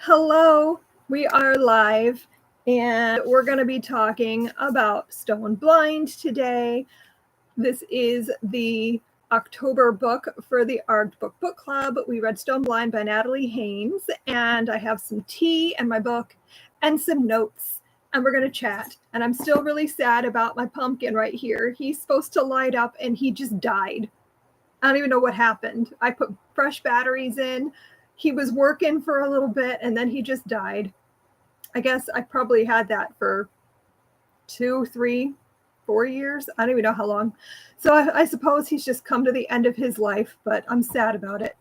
Hello, we are live and we're going to be talking about Stone Blind today. This is the October book for the Arrrgh Book Club. We read Stone Blind by Natalie Haynes, and I have some tea and my book and some notes, and we're going to chat. And I'm still really sad about my pumpkin right here. He's supposed to light up and he just died. I don't even know what happened. I put fresh batteries in. He was working for a little bit and then he just died. I guess I probably had that for 2, 3, 4 years. I don't even know how long. So I suppose he's just come to the end of his life, but I'm sad about it.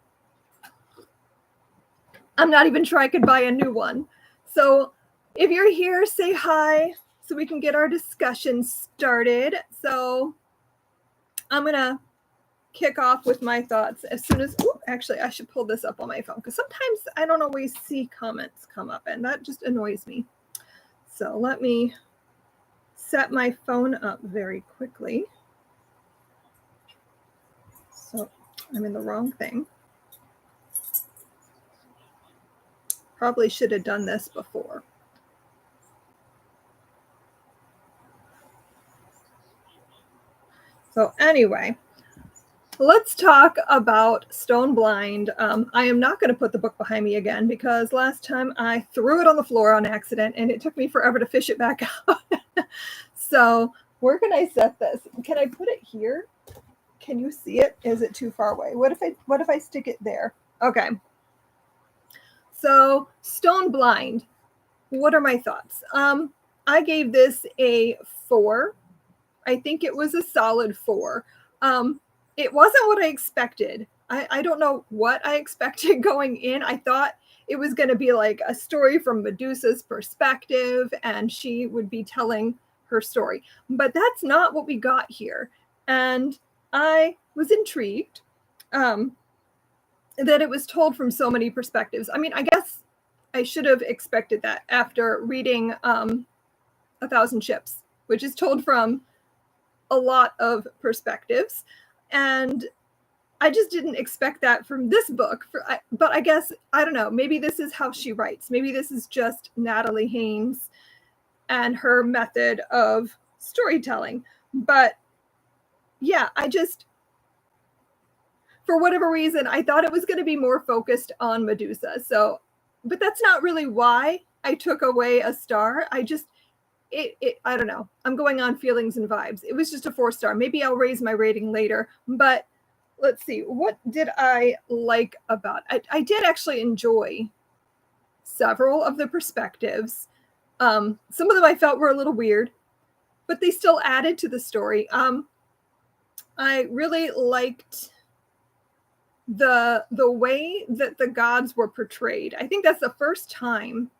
I'm not even sure I could buy a new one. So if you're here, say hi so we can get our discussion started. So I'm going to kick off with my thoughts as soon as, actually, I should pull this up on my phone because sometimes I don't always see comments come up and that just annoys me. So let me set my phone up very quickly. So I'm in the wrong thing. Probably should have done this before. So anyway, let's talk about Stone Blind. I am not going to put the book behind me again because last time I threw it on the floor on accident and it took me forever to fish it back out. So where can I set this? Can I put it here? Can you see it? Is it too far away? What if I stick it there? Okay. So Stone Blind. What are my thoughts? I gave this a 4. I think it was a solid 4. It wasn't what I expected. I don't know what I expected going in. I thought it was going to be like a story from Medusa's perspective and she would be telling her story. But that's not what we got here. And I was intrigued that it was told from so many perspectives. I mean, I guess I should have expected that after reading 1,000 Ships, which is told from a lot of perspectives. And I just didn't expect that from this book. But I guess, I don't know, maybe this is how she writes. Maybe this is just Natalie Haynes and her method of storytelling. But yeah, for whatever reason, I thought it was going to be more focused on Medusa. So, but that's not really why I took away a star. I don't know. I'm going on feelings and vibes. It was just a 4-star. Maybe I'll raise my rating later, but let's see. What did I like about it? I did actually enjoy several of the perspectives. Some of them I felt were a little weird, but they still added to the story. I really liked the way that the gods were portrayed. I think that's the first time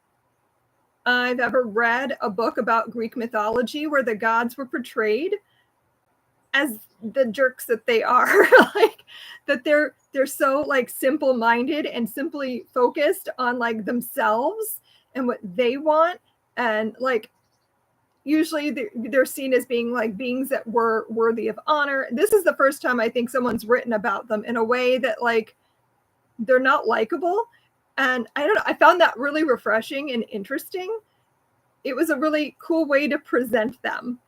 I've ever read a book about Greek mythology where the gods were portrayed as the jerks that they are. Like that they're so like simple-minded and simply focused on like themselves and what they want, and like usually they're seen as being like beings that were worthy of honor. This is the first time I think someone's written about them in a way that like they're not likable. And I don't know, I found that really refreshing and interesting. It was a really cool way to present them.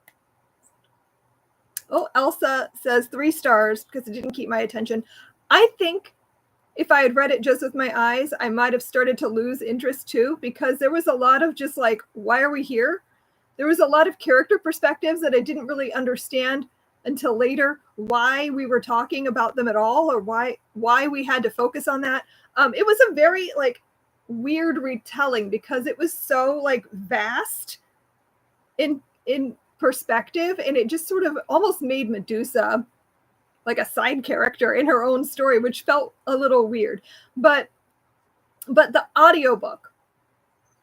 Oh, Elsa says 3 stars because it didn't keep my attention. I think if I had read it just with my eyes, I might have started to lose interest too, because there was a lot of just like, why are we here? There was a lot of character perspectives that I didn't really understand until later, why we were talking about them at all, or why we had to focus on that. It was a very like weird retelling because it was so like vast in perspective, and it just sort of almost made Medusa like a side character in her own story, which felt a little weird. But the audiobook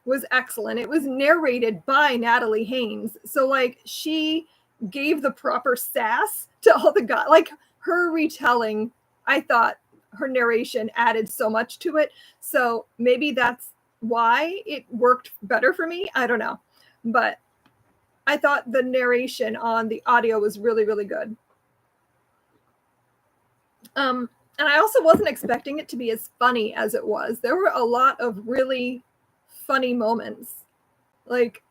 was excellent. It was narrated by Natalie Haynes. So like she gave the proper sass to all the gods. Like her retelling, I thought her narration added so much to it. So maybe that's why it worked better for me. I don't know. But I thought the narration on the audio was really, really good. And I also wasn't expecting it to be as funny as it was. There were a lot of really funny moments. Like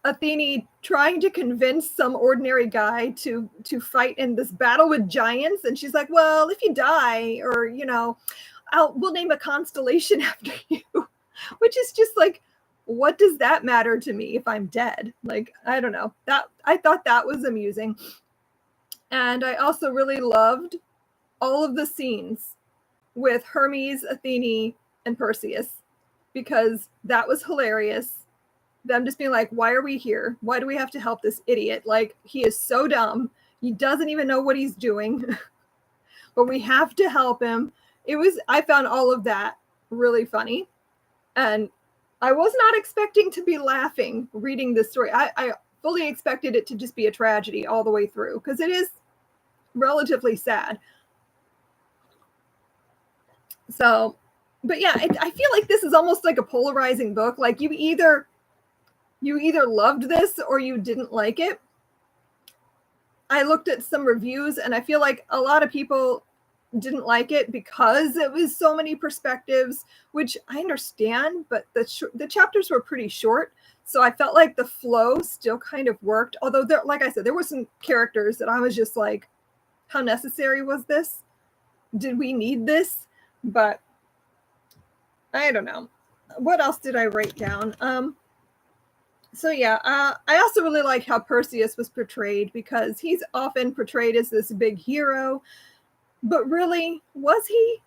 Athene trying to convince some ordinary guy to fight in this battle with giants, and she's like, well, if you die, or we'll name a constellation after you, which is just like, what does that matter to me if I'm dead? Like, I don't know. That I thought that was amusing. And I also really loved all of the scenes with Hermes, Athene, and Perseus, because that was hilarious. Them just being like, why are we here? Why do we have to help this idiot? Like, he is so dumb. He doesn't even know what he's doing, but we have to help him. I found all of that really funny. And I was not expecting to be laughing reading this story. I fully expected it to just be a tragedy all the way through, because it is relatively sad. So, but yeah, I feel like this is almost like a polarizing book. Like, you either loved this or you didn't like it. I looked at some reviews, and I feel like a lot of people didn't like it because it was so many perspectives, which I understand, but the chapters were pretty short. So I felt like the flow still kind of worked. Although, like I said, there were some characters that I was just like, how necessary was this? Did we need this? But I don't know. What else did I write down? So yeah, I also really like how Perseus was portrayed, because he's often portrayed as this big hero, but really, was he?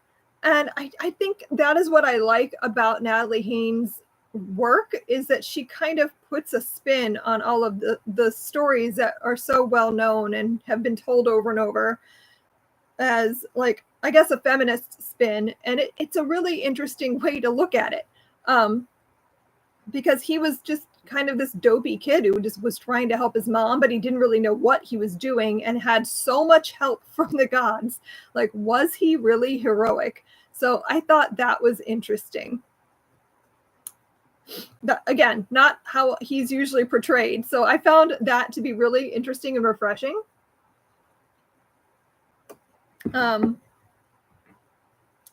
And I think that is what I like about Natalie Haynes' work, is that she kind of puts a spin on all of the stories that are so well known and have been told over and over, as, like, I guess, a feminist spin. And it's a really interesting way to look at it, because he was just kind of this dopey kid who just was trying to help his mom, but he didn't really know what he was doing and had so much help from the gods. Like, was he really heroic? So I thought that was interesting. Again, not how he's usually portrayed. So I found that to be really interesting and refreshing.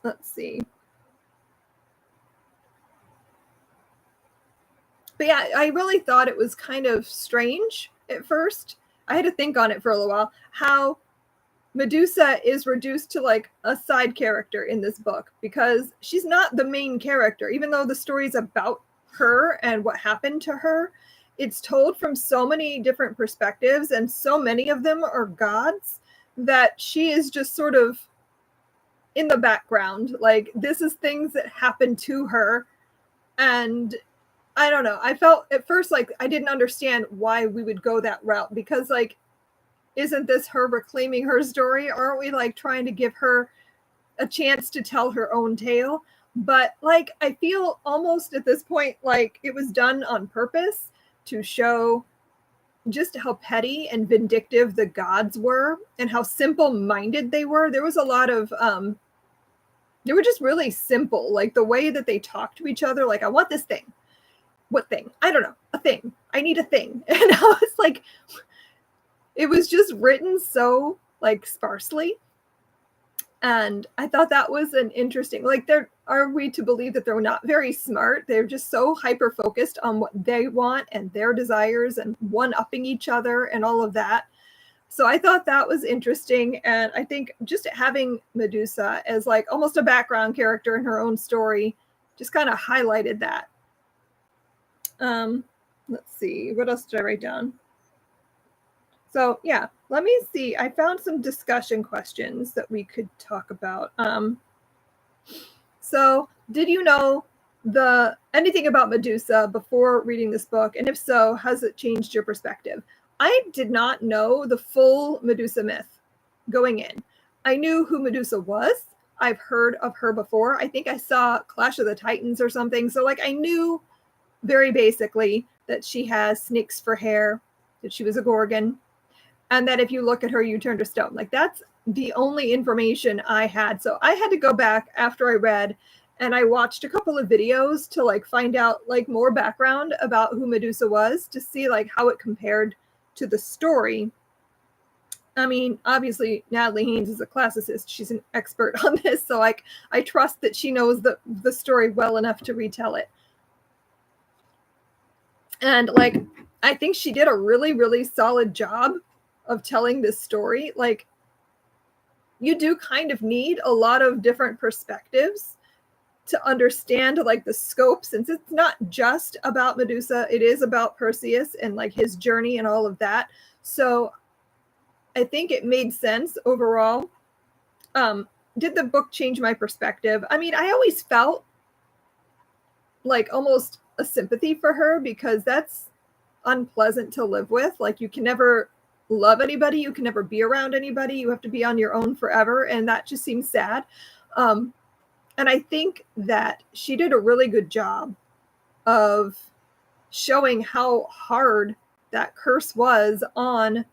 Let's see. But yeah, I really thought it was kind of strange at first. I had to think on it for a little while, how Medusa is reduced to like a side character in this book, because she's not the main character. Even though the story's about her and what happened to her, it's told from so many different perspectives, and so many of them are gods, that she is just sort of in the background. Like, this is things that happen to her. And I don't know. I felt at first like I didn't understand why we would go that route, because, like, isn't this her reclaiming her story? Aren't we like trying to give her a chance to tell her own tale? But like, I feel almost at this point like it was done on purpose to show just how petty and vindictive the gods were, and how simple-minded they were. There was a lot of they were just really simple, like the way that they talked to each other. Like, I want this thing. What thing? I don't know. A thing. I need a thing. And I was like, it was just written so like sparsely. And I thought that was an interesting, like, are we to believe that they're not very smart? They're just so hyper focused on what they want and their desires, and one-upping each other and all of that. So I thought that was interesting. And I think just having Medusa as like almost a background character in her own story just kind of highlighted that. Let's see, what else did I write down? So yeah, let me see. I found some discussion questions that we could talk about. So did you know anything about Medusa before reading this book? And if so, has it changed your perspective? I did not know the full Medusa myth going in. I knew who Medusa was. I've heard of her before. I think I saw Clash of the Titans or something. So like, I knew very basically that she has snakes for hair, that she was a Gorgon, and that if you look at her, you turn to stone. Like, that's the only information I had. So I had to go back after I read, and I watched a couple of videos to like find out like more background about who Medusa was, to see like how it compared to the story. I mean, obviously, Natalie Haynes is a classicist. She's an expert on this, so like I trust that she knows the story well enough to retell it. And like, I think she did a really, really solid job of telling this story. Like, you do kind of need a lot of different perspectives to understand like the scope, since it's not just about Medusa, it is about Perseus and like his journey and all of that. So I think it made sense overall. Did the book change my perspective? I mean, I always felt like almost a sympathy for her, because that's unpleasant to live with. Like, you can never love anybody, you can never be around anybody, you have to be on your own forever, and that just seems sad. And I think that she did a really good job of showing how hard that curse was on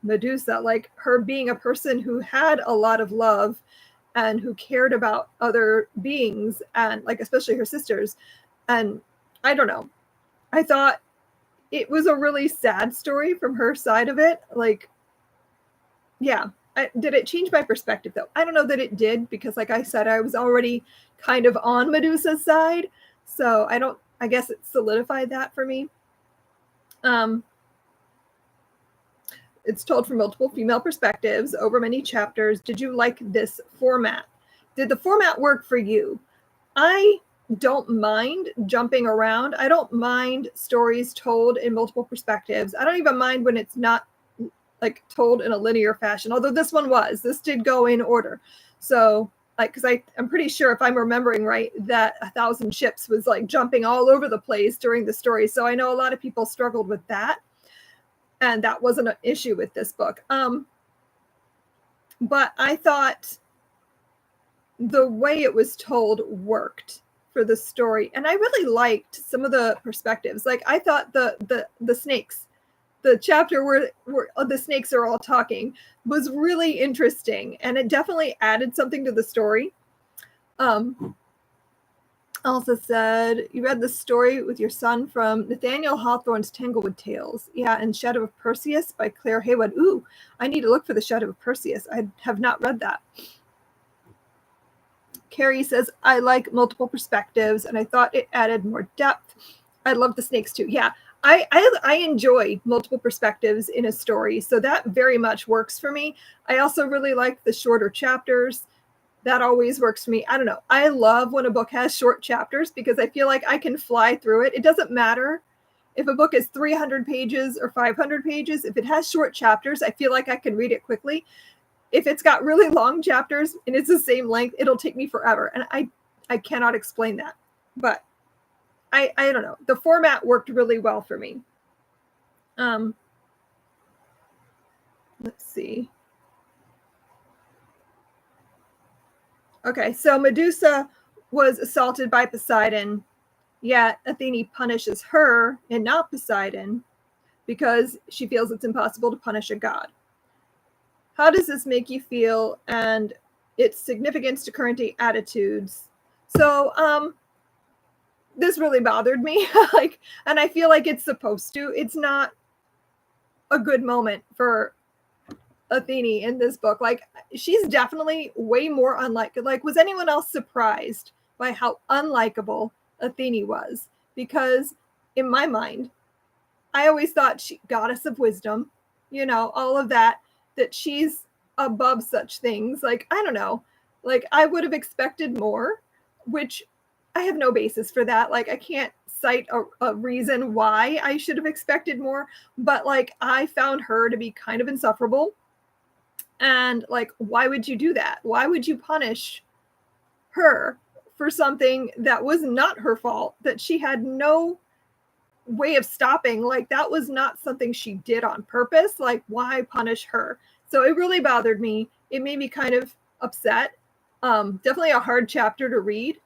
Medusa, like her being a person who had a lot of love and who cared about other beings, and like especially her sisters. And I don't know, I thought it was a really sad story from her side of it. Like, yeah. Did it change my perspective though? I don't know that it did, because like I said, I was already kind of on Medusa's side. So I guess it solidified that for me. It's told from multiple female perspectives over many chapters. Did you like this format? Did the format work for you? I don't mind jumping around. I don't mind stories told in multiple perspectives. I don't even mind when it's not like told in a linear fashion, although this did go in order. So like, because I'm pretty sure, if I'm remembering right, that 1,000 ships was like jumping all over the place during the story. So I know a lot of people struggled with that, and that wasn't an issue with this book. But I thought the way it was told worked for the story, and I really liked some of the perspectives. Like, I thought the snakes, the chapter where the snakes are all talking, was really interesting, and it definitely added something to the story. Also said, you read the story with your son from Nathaniel Hawthorne's Tanglewood Tales. Yeah, and Shadow of Perseus by Claire Haywood. Ooh, I need to look for the Shadow of Perseus. I have not read that. Carrie says, I like multiple perspectives, and I thought it added more depth. I love the snakes too. Yeah, I enjoy multiple perspectives in a story, so that very much works for me. I also really like the shorter chapters. That always works for me. I don't know. I love when a book has short chapters, because I feel like I can fly through it. It doesn't matter if a book is 300 pages or 500 pages. If it has short chapters, I feel like I can read it quickly. If it's got really long chapters and it's the same length, it'll take me forever. And I cannot explain that. But I don't know. The format worked really well for me. Let's see. Okay, so Medusa was assaulted by Poseidon, yet Athene punishes her and not Poseidon because she feels it's impossible to punish a god. How does this make you feel, and its significance to current day attitudes? So, this really bothered me. Like, and I feel like it's supposed to. It's not a good moment for Athene in this book. Like, she's definitely way more unlikable. Like, was anyone else surprised by how unlikable Athene was? Because in my mind, I always thought she, goddess of wisdom, all of that she's above such things. Like, I don't know, like I would have expected more, which I have no basis for that. Like, I can't cite a reason why I should have expected more, but like I found her to be kind of insufferable. And like, why would you do that? Why would you punish her for something that was not her fault, that she had no way of stopping? Like, that was not something she did on purpose. Like, why punish her? So it really bothered me. It made me kind of upset. Definitely a hard chapter to read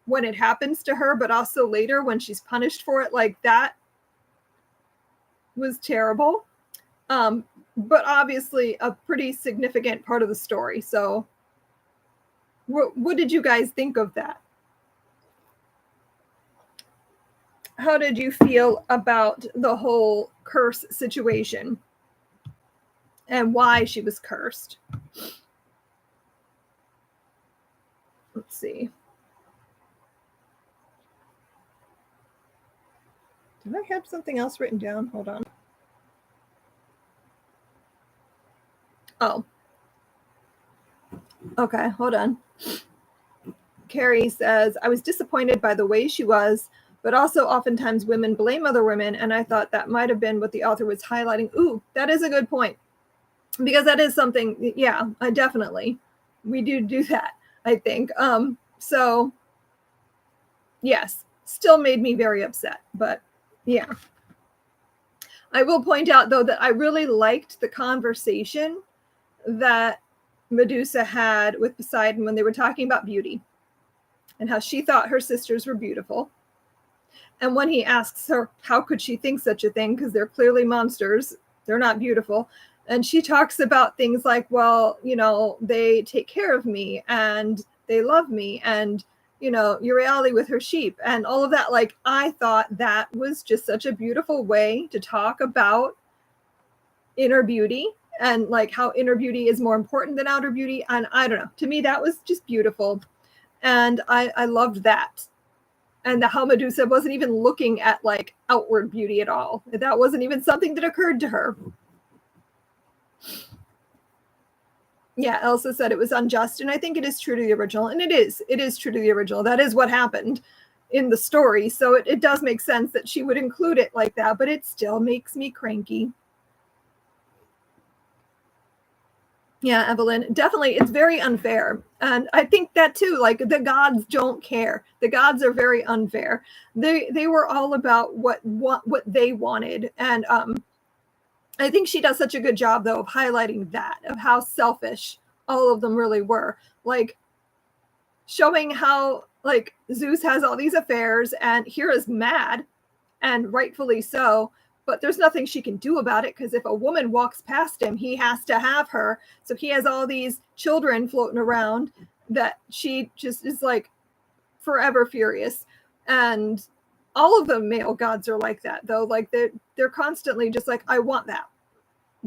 when it happens to her, but also later when she's punished for it. Like, that was terrible. But obviously a pretty significant part of the story. So what did you guys think of that? How did you feel about the whole curse situation? and why she was cursed. Let's see. Did I have something else written down? Hold on. Oh. Okay, hold on. Carrie says, I was disappointed by the way she was, but also oftentimes women blame other women, and I thought that might have been what the author was highlighting. Ooh, that is a good point. Because that is something, yeah, definitely. We do that, I think. So, yes, still made me very upset, but yeah. I will point out, though, that I really liked the conversation that Medusa had with Poseidon when they were talking about beauty and how she thought her sisters were beautiful. And when he asks her, how could she think such a thing? Because they're clearly monsters. They're not beautiful. And she talks about things like, well, you know, they take care of me and they love me, and, you know, Euryale with her sheep and all of that. Like, I thought that was just such a beautiful way to talk about inner beauty, and like how inner beauty is more important than outer beauty. And I don't know, to me, that was just beautiful. And I loved that. And how Medusa wasn't even looking at like outward beauty at all. That wasn't even something that occurred to her. Yeah, Elsa said it was unjust, and I think it is true to the original, and it is true to the original. That is what happened in the story, so it does make sense that she would include it like that, but it still makes me cranky. Yeah, Evelyn, definitely, it's very unfair, and I think that too. Like, the gods don't care. The gods are very unfair. They were all about what they wanted, and I think she does such a good job, though, of highlighting that, of how selfish all of them really were. Like, showing how, like, Zeus has all these affairs, and Hera's mad, and rightfully so, but there's nothing she can do about it, because if a woman walks past him, he has to have her. So he has all these children floating around that she just is, like, forever furious. And all of the male gods are like that, though. Like, they're constantly just like, I want that.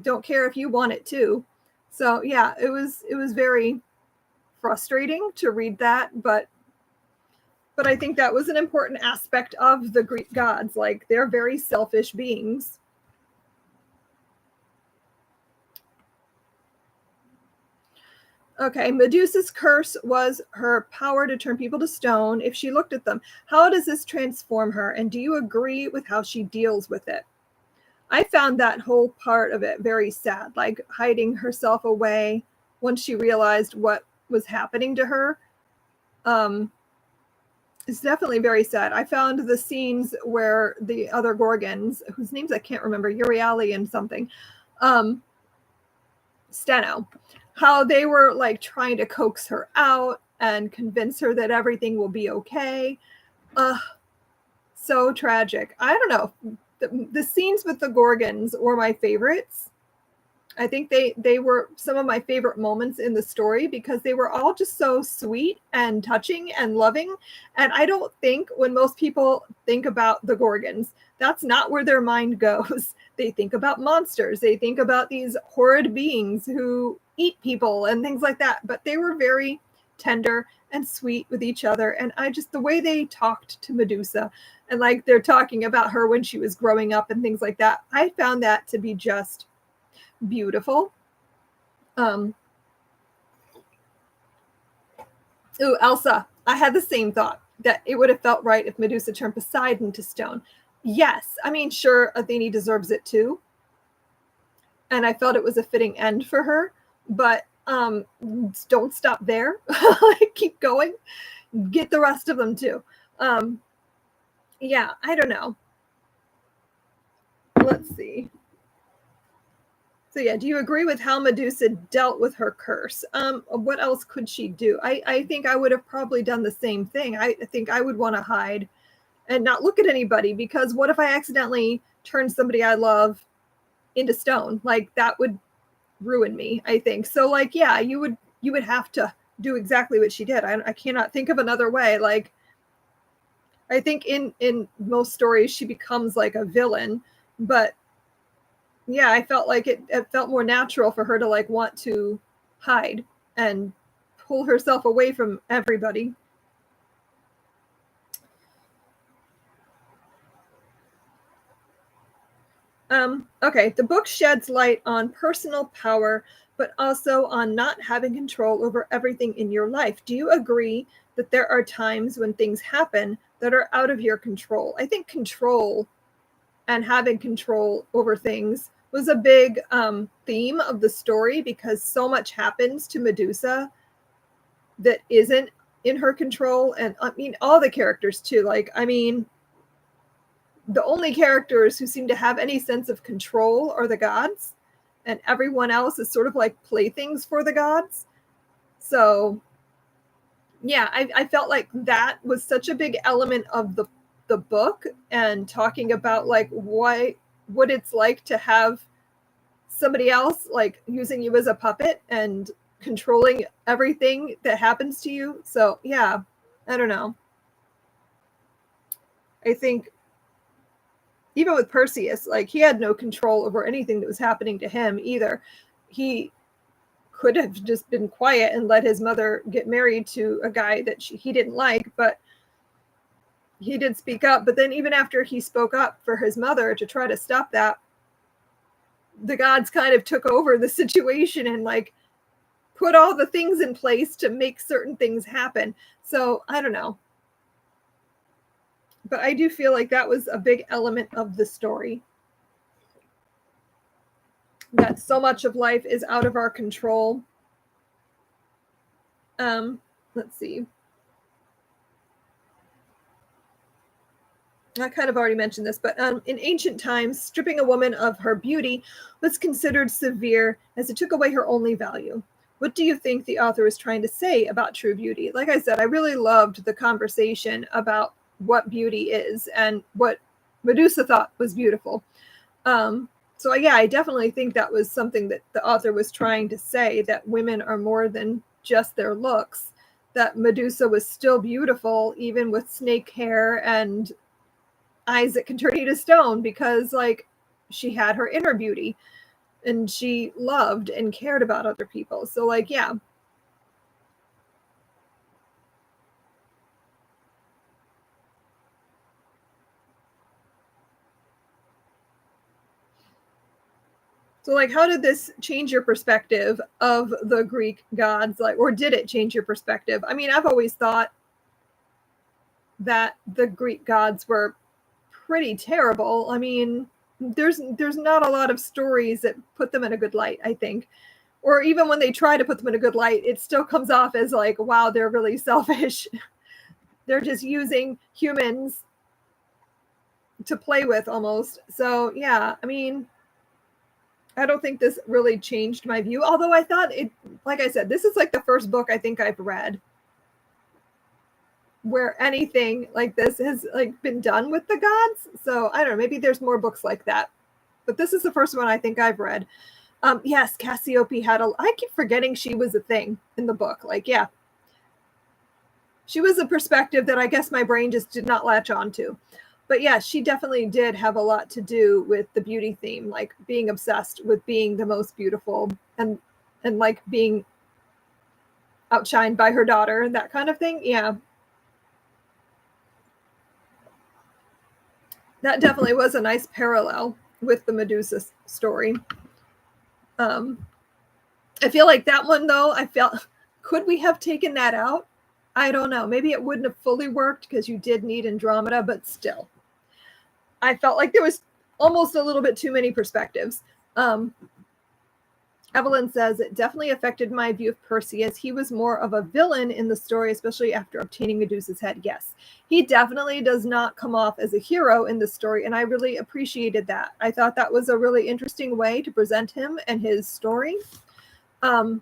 Don't care if you want it too. So yeah, it was very frustrating to read that, but I think that was an important aspect of the Greek gods. Like, they're very selfish beings. Okay, Medusa's curse was her power to turn people to stone if she looked at them. How does this transform her? And do you agree with how she deals with it? I found that whole part of it very sad, like hiding herself away once she realized what was happening to her. It's definitely very sad. I found the scenes where the other Gorgons, whose names I can't remember, Euryale and something, Steno, how they were like trying to coax her out and convince her that everything will be okay. So tragic. I don't know. The scenes with the Gorgons were my favorites. I think they were some of my favorite moments in the story, because they were all just so sweet and touching and loving. And I don't think when most people think about the Gorgons, that's not where their mind goes. They think about monsters. They think about these horrid beings who eat people and things like that. But they were very tender and sweet with each other. And the way they talked to Medusa, and like they're talking about her when she was growing up and things like that, I found that to be just beautiful. Ooh, Elsa, I had the same thought, that it would have felt right if Medusa turned Poseidon to stone. Yes, I mean, sure, Athene deserves it too, and I felt it was a fitting end for her, but don't stop there. Keep going, get the rest of them too. Yeah, I don't know. Let's see. So yeah, do you agree with how Medusa dealt with her curse? What else could she do? I think I would have probably done the same thing. I think I would want to hide and not look at anybody, because what if I accidentally turn somebody I love into stone? Like, that would ruin me, I think. So like, yeah, you would have to do exactly what she did. I cannot think of another way. Like, I think in most stories she becomes like a villain, but yeah, I felt like it felt more natural for her to like want to hide and pull herself away from everybody. Okay, the book sheds light on personal power, but also on not having control over everything in your life. Do you agree that there are times when things happen that are out of your control? I think control and having control over things was a big theme of the story because so much happens to Medusa that isn't in her control. And I mean, all the characters too. Like, I mean, the only characters who seem to have any sense of control are the gods, and everyone else is sort of like playthings for the gods. So, yeah, I felt like that was such a big element of the book and talking about like what it's like to have somebody else like using you as a puppet and controlling everything that happens to you. So, yeah, I don't know. I think even with Perseus, like he had no control over anything that was happening to him either. He could have just been quiet and let his mother get married to a guy that he didn't like, but he did speak up. But then even after he spoke up for his mother to try to stop that, the gods kind of took over the situation and like put all the things in place to make certain things happen. So I don't know. But I do feel like that was a big element of the story. That so much of life is out of our control. Let's see. I kind of already mentioned this, but in ancient times, stripping a woman of her beauty was considered severe as it took away her only value. What do you think the author is trying to say about true beauty? Like I said, I really loved the conversation about what beauty is and what Medusa thought was beautiful. So yeah, I definitely think that was something that the author was trying to say, that women are more than just their looks, that Medusa was still beautiful even with snake hair and eyes that can turn you to stone, because like she had her inner beauty and she loved and cared about other people. So like, yeah. So like, how did this change your perspective of the Greek gods? Like, or did it change your perspective? I mean, I've always thought that the Greek gods were pretty terrible. I mean, there's not a lot of stories that put them in a good light, I think. Or even when they try to put them in a good light, it still comes off as like, wow, they're really selfish. They're just using humans to play with almost. So, yeah, I mean, I don't think this really changed my view. Although I thought it, like I said, this is like the first book I think I've read where anything like this has like been done with the gods. So I don't know, maybe there's more books like that. But this is the first one I think I've read. Yes, Cassiope had a, I keep forgetting she was a thing in the book. Like, yeah. She was a perspective that I guess my brain just did not latch onto. But yeah, she definitely did have a lot to do with the beauty theme, like being obsessed with being the most beautiful and like being outshined by her daughter and that kind of thing. Yeah. That definitely was a nice parallel with the Medusa story. Um, I feel like that one though, I felt, could we have taken that out? I don't know. Maybe it wouldn't have fully worked because you did need Andromeda, but still. I felt like there was almost a little bit too many perspectives. Evelyn says it definitely affected my view of Percy, as he was more of a villain in the story, especially after obtaining Medusa's head. Yes, he definitely does not come off as a hero in the story, and I really appreciated that. I thought that was a really interesting way to present him and his story. What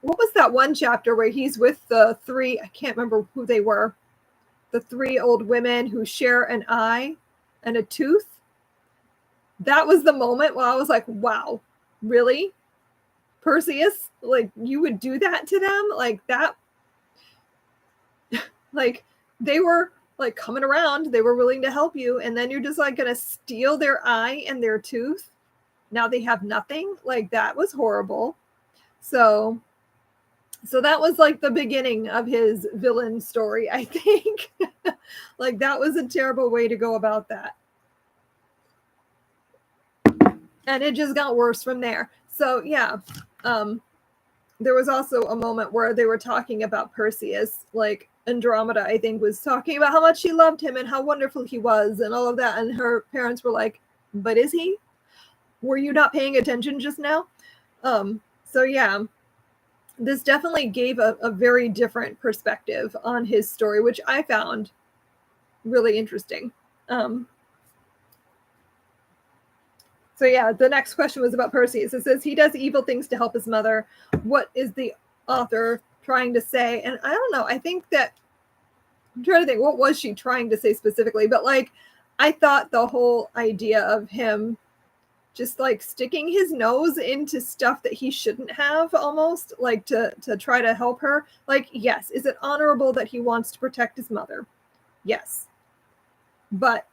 was that one chapter where he's with the three, I can't remember who they were, the three old women who share an eye and a tooth? That was the moment where I was like, wow, really? Perseus, like you would do that to them? Like that, like they were like coming around, they were willing to help you, and then you're just like gonna steal their eye and their tooth? now they have nothing. Like, that was horrible. So that was like the beginning of his villain story, I think. Like, that was a terrible way to go about that. And it just got worse from there. So yeah, there was also a moment where they were talking about Perseus, like Andromeda, I think, was talking about how much she loved him and how wonderful he was and all of that. And her parents were like, but is he? Were you not paying attention just now? So yeah, this definitely gave a very different perspective on his story, which I found really interesting. So yeah, the next question was about Perseus. It says he does evil things to help his mother. What is the author trying to say? And I don't know. I think that I'm trying to think, what was she trying to say specifically? But like, I thought the whole idea of him just like sticking his nose into stuff that he shouldn't have, almost like to try to help her. Like, yes, is it honorable that he wants to protect his mother? Yes. But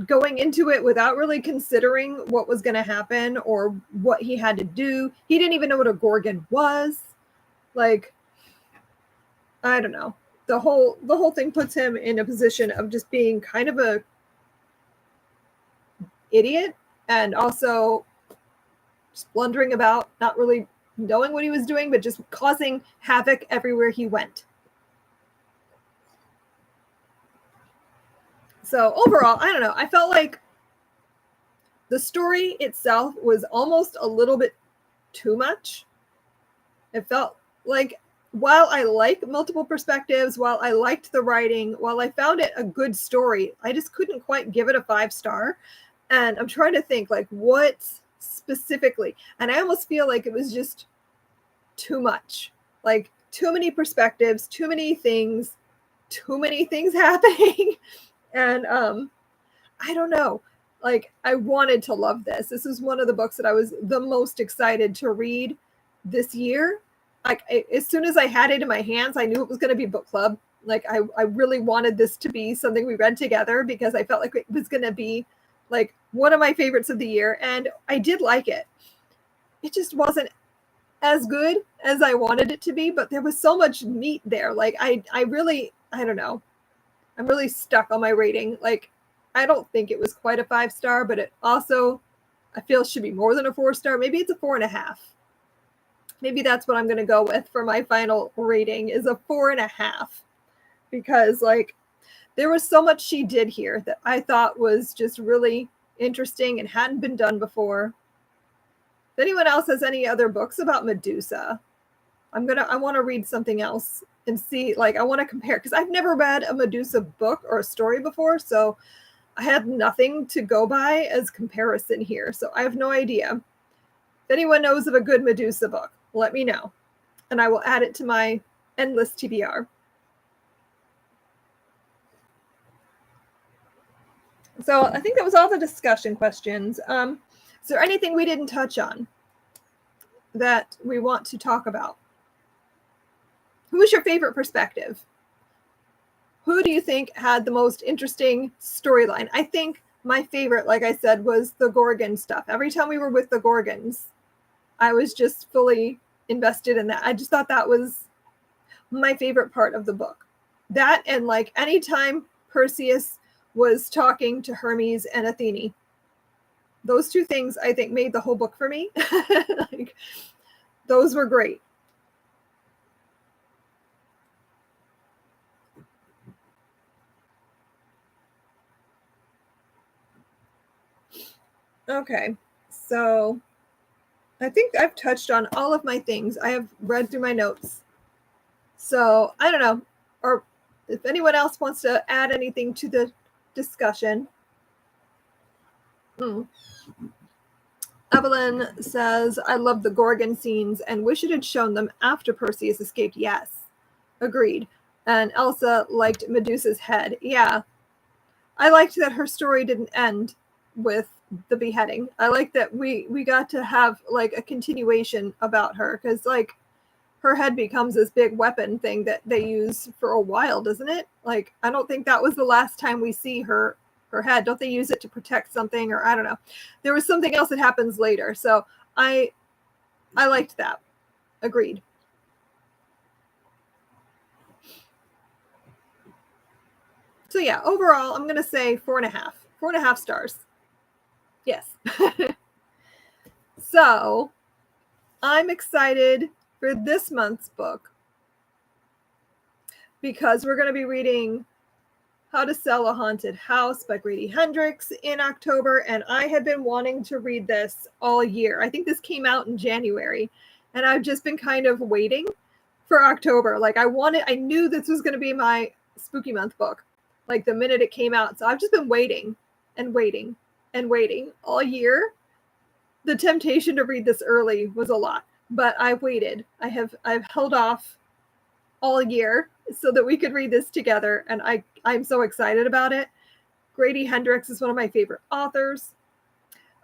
going into it without really considering what was going to happen or what he had to do. He didn't even know what a Gorgon was. Like, I don't know. The whole thing puts him in a position of just being kind of a idiot, and also just blundering about, not really knowing what he was doing, but just causing havoc everywhere he went. So overall, I don't know. I felt like the story itself was almost a little bit too much. It felt like, while I like multiple perspectives, while I liked the writing, while I found it a good story, I just couldn't quite give it a 5-star. And I'm trying to think, like, what specifically? And I almost feel like it was just too much. Like, too many perspectives, too many things happening. And I don't know. Like, I wanted to love this. This is one of the books that I was the most excited to read this year. Like, as soon as I had it in my hands, I knew it was going to be book club. Like, I really wanted this to be something we read together, because I felt like it was going to be like one of my favorites of the year. And I did like it. It just wasn't as good as I wanted it to be, but there was so much meat there. Like, I don't know. I'm really stuck on my rating. Like, I don't think it was quite a 5-star, but it also, I feel, should be more than a 4-star. Maybe it's a 4.5. Maybe that's what I'm going to go with for my final rating, is a 4.5, because like, there was so much she did here that I thought was just really interesting and hadn't been done before. If anyone else has any other books about Medusa, I want to read something else and see, like, I want to compare, because I've never read a Medusa book or a story before, so I had nothing to go by as comparison here. So I have no idea. If anyone knows of a good Medusa book, let me know, and I will add it to my endless TBR. So I think that was all the discussion questions. Is there anything we didn't touch on that we want to talk about? Who was your favorite perspective? Who do you think had the most interesting storyline? I think my favorite, like I said, was the Gorgon stuff. Every time we were with the Gorgons, I was just fully invested in that. I just thought that was my favorite part of the book. That, and like anytime Perseus was talking to Hermes and Athene, those two things I think made the whole book for me. Like, those were great. Okay, so I think I've touched on all of my things. I have read through my notes. So I don't know, or if anyone else wants to add anything to the discussion. Evelyn says, I love the Gorgon scenes and wish it had shown them after Perseus escaped. Yes, agreed. And Elsa liked Medusa's head. Yeah, I liked that her story didn't end with the beheading. I like that we got to have like a continuation about her, because like, her head becomes this big weapon thing that they use for a while, doesn't it? Like, I don't think that was the last time we see her her head. Don't they use it to protect something, or I don't know. There was something else that happens later. So I liked that. Agreed. So yeah, overall, I'm going to say 4.5. 4.5 stars. Yes. So I'm excited for this month's book because we're going to be reading How to Sell a Haunted House by Grady Hendrix in October. And I had been wanting to read this all year. I think this came out in January, and I've just been kind of waiting for October. Like I knew this was going to be my spooky month book, like the minute it came out. So I've just been waiting and waiting and waiting all year. The temptation to read this early was a lot, but I waited. I've held off all year so that we could read this together, and I'm so excited about it. Grady Hendrix is one of my favorite authors.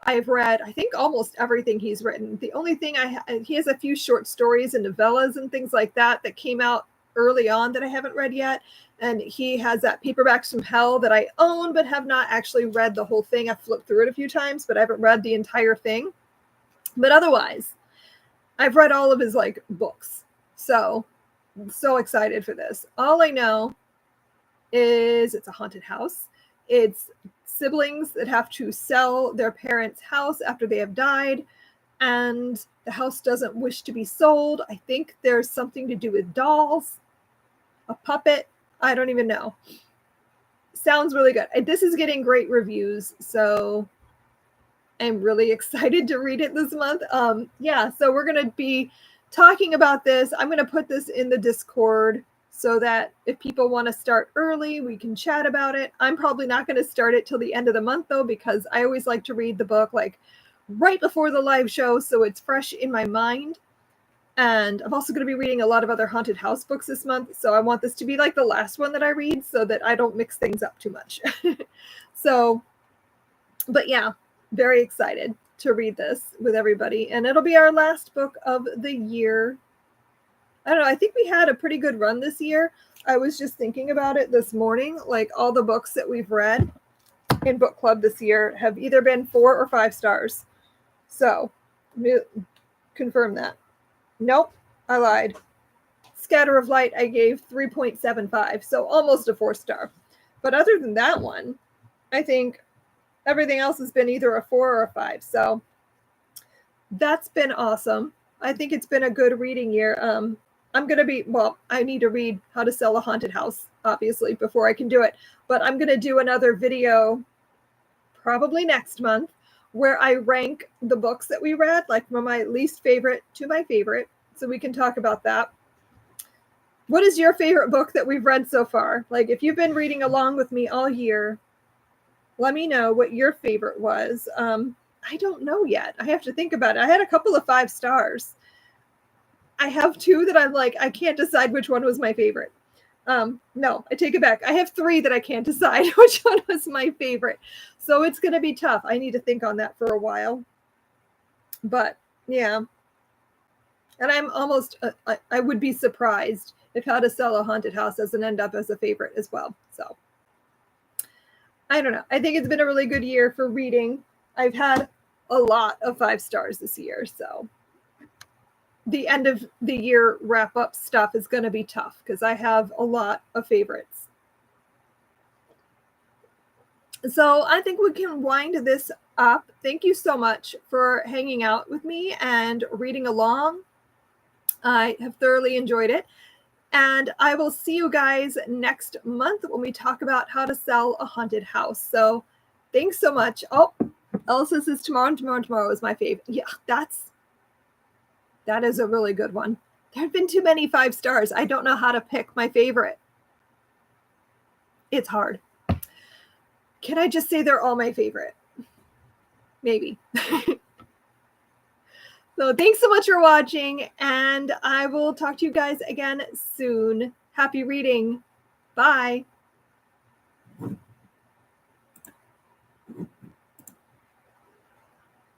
I've read, I think, almost everything he's written. The only thing he has a few short stories and novellas and things like that came out early on that I haven't read yet. And he has that Paperbacks from Hell that I own but have not actually read the whole thing. I've flipped through it a few times, but I haven't read the entire thing. But otherwise, I've read all of his books. So I'm so excited for this. All I know is it's a haunted house. It's siblings that have to sell their parents' house after they have died, and the house doesn't wish to be sold. I think there's something to do with dolls, a puppet. I don't even know. Sounds really good. This is getting great reviews, so I'm really excited to read it this month. Yeah, so we're going to be talking about this. I'm going to put this in the Discord so that if people want to start early, we can chat about it. I'm probably not going to start it till the end of the month, though, because I always like to read the book right before the live show, so it's fresh in my mind. And I'm also going to be reading a lot of other haunted house books this month, so I want this to be the last one that I read so that I don't mix things up too much. So, but yeah, very excited to read this with everybody, and it'll be our last book of the year. I don't know, I think we had a pretty good run this year. I was just thinking about it this morning, all the books that we've read in book club this year have either been 4 or 5 stars. So, confirm that. Nope, I lied. Scatter of Light I gave 3.75, so almost a 4-star. But other than that one, I think everything else has been either a 4 or a 5. So that's been awesome. I think it's been a good reading year. I need to read How to Sell a Haunted House, obviously, before I can do it. But I'm going to do another video probably next month where I rank the books that we read, from my least favorite to my favorite, so we can talk about that. What is your favorite book that we've read so far? If you've been reading along with me all year, let me know what your favorite was. I don't know yet. I have to think about it. I had a couple of 5 stars. I have 2 that I'm I can't decide which one was my favorite. No, I take it back. I have 3 that I can't decide which one was my favorite. So it's going to be tough. I need to think on that for a while. But yeah. And I'm almost, I would be surprised if How to Sell a Haunted House doesn't end up as a favorite as well. So I don't know. I think it's been a really good year for reading. I've had a lot of 5 stars this year. So the end of the year wrap up stuff is going to be tough because I have a lot of favorites. So I think we can wind this up. Thank you so much for hanging out with me and reading along. I have thoroughly enjoyed it. And I will see you guys next month when we talk about how to sell a haunted house. So thanks so much. Oh, Elsa says tomorrow is my fave. Yeah, that is a really good one. There have been too many 5 stars. I don't know how to pick my favorite. It's hard. Can I just say they're all my favorite? Maybe. So thanks so much for watching, and I will talk to you guys again soon. Happy reading. Bye.